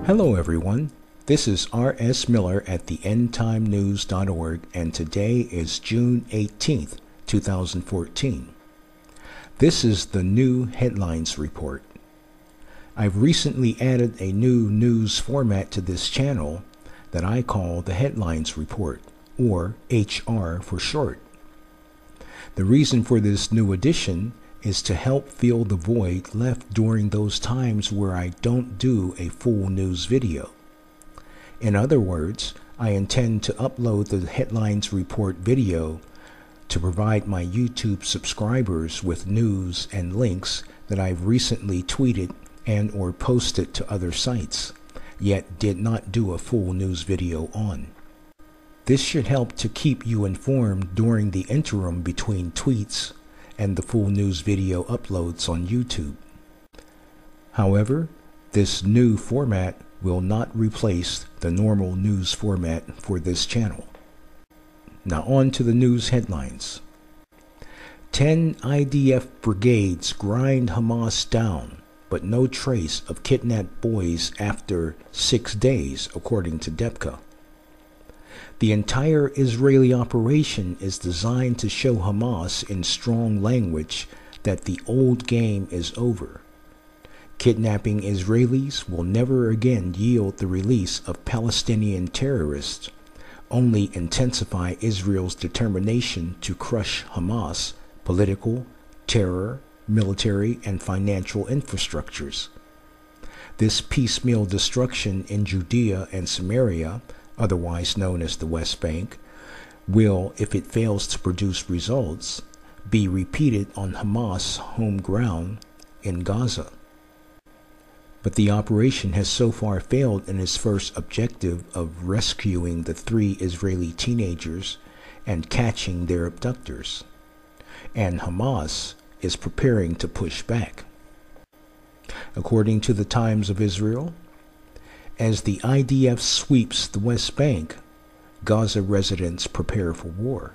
Hello everyone, this is R.S. Miller at the endtimenews.org and today is June 18th, 2014. This is the new headlines report. I've recently added a new news format to this channel that I call the Headlines Report, or HR for short. The reason for this new addition is to help fill the void left during those times where I don't do a full news video. In other words, I intend to upload the Headlines Report video to provide my YouTube subscribers with news and links that I've recently tweeted and or posted to other sites, yet did not do a full news video on. This should help to keep you informed during the interim between tweets and the full news video uploads on YouTube. However, this new format will not replace the normal news format for this channel. Now on to the news headlines. 10 IDF brigades grind Hamas down, but no trace of kidnapped boys after 6 days, according to DEPCA. The entire Israeli operation is designed to show Hamas in strong language that the old game is over. Kidnapping Israelis will never again yield the release of Palestinian terrorists, only intensify Israel's determination to crush Hamas' political, terror, military, and financial infrastructures. This piecemeal destruction in Judea and Samaria, otherwise known as the West Bank, will, if it fails to produce results, be repeated on Hamas' home ground in Gaza. But the operation has so far failed in its first objective of rescuing the 3 Israeli teenagers and catching their abductors, and Hamas is preparing to push back. According to the Times of Israel, as the IDF sweeps the West Bank, Gaza residents prepare for war.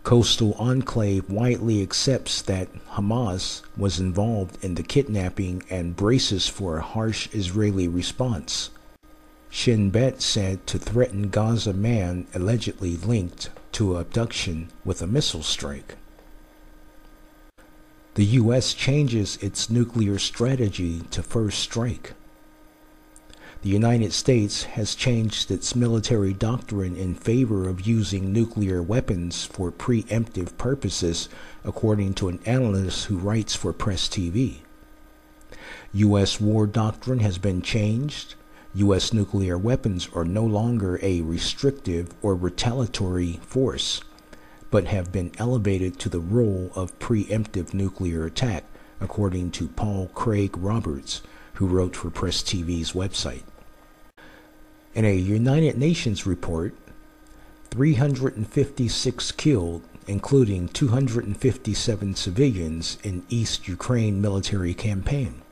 Coastal Enclave widely accepts that Hamas was involved in the kidnapping and braces for a harsh Israeli response. Shin Bet said to threaten Gaza man allegedly linked to abduction with a missile strike. The U.S. changes its nuclear strategy to first strike. The United States has changed its military doctrine in favor of using nuclear weapons for preemptive purposes, according to an analyst who writes for Press TV. U.S. war doctrine has been changed. U.S. nuclear weapons are no longer a restrictive or retaliatory force, but have been elevated to the role of preemptive nuclear attack, according to Paul Craig Roberts, who wrote for Press TV's website. In a United Nations report, 356 killed, including 257 civilians in East Ukraine military campaign.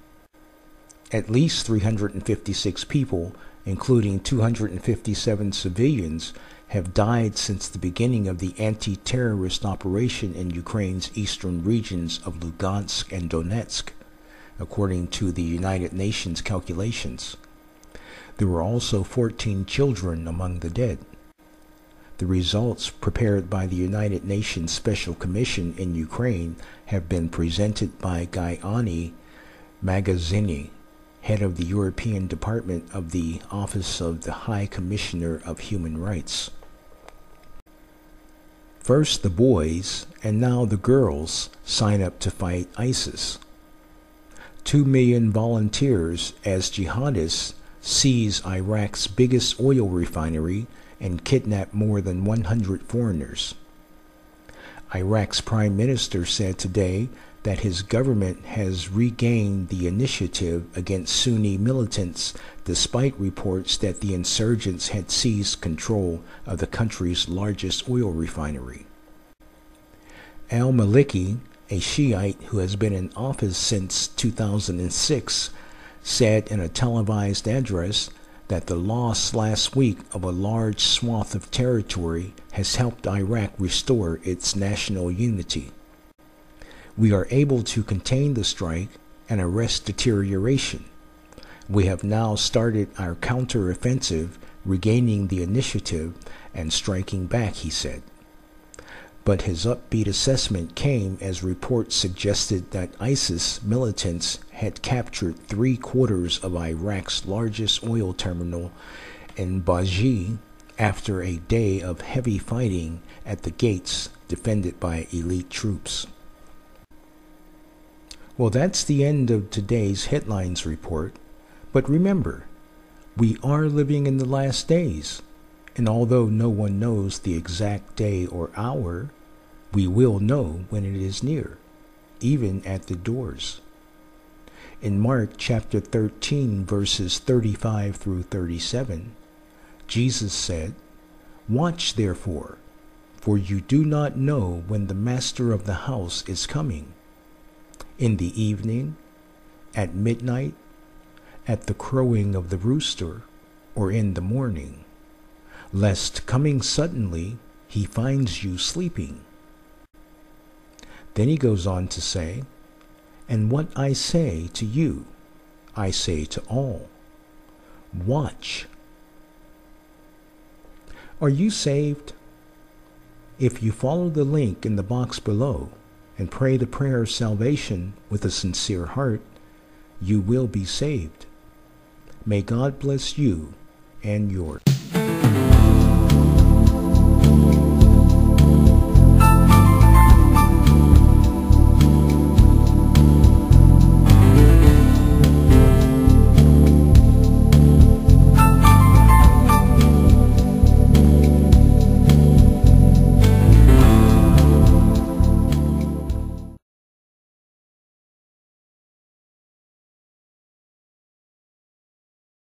At least 356 people, including 257 civilians, have died since the beginning of the anti-terrorist operation in Ukraine's eastern regions of Lugansk and Donetsk, according to the United Nations calculations. There were also 14 children among the dead. The results prepared by the United Nations Special Commission in Ukraine have been presented by Gayani Magazzini, head of the European Department of the Office of the High Commissioner of Human Rights. First the boys, and now the girls, sign up to fight ISIS. 2 million volunteers as jihadists seize Iraq's biggest oil refinery and kidnap more than 100 foreigners. Iraq's prime minister said today that his government has regained the initiative against Sunni militants despite reports that the insurgents had seized control of the country's largest oil refinery. Al-Maliki, a Shiite who has been in office since 2006, said in a televised address that the loss last week of a large swath of territory has helped Iraq restore its national unity. We are able to contain the strike and arrest deterioration. We have now started our counteroffensive, regaining the initiative and striking back, he said. But his upbeat assessment came as reports suggested that ISIS militants had captured 3/4 of Iraq's largest oil terminal in Baji after a day of heavy fighting at the gates defended by elite troops. Well, that's the end of today's headlines report. But remember, we are living in the last days, and although no one knows the exact day or hour, we will know when it is near, even at the doors. In Mark chapter 13, verses 35 through 37, Jesus said, "Watch therefore, for you do not know when the master of the house is coming, in the evening, at midnight, at the crowing of the rooster, or in the morning, lest coming suddenly he finds you sleeping." Then he goes on to say, "And what I say to you, I say to all, watch." Are you saved? If you follow the link in the box below and pray the prayer of salvation with a sincere heart, you will be saved. May God bless you and yours.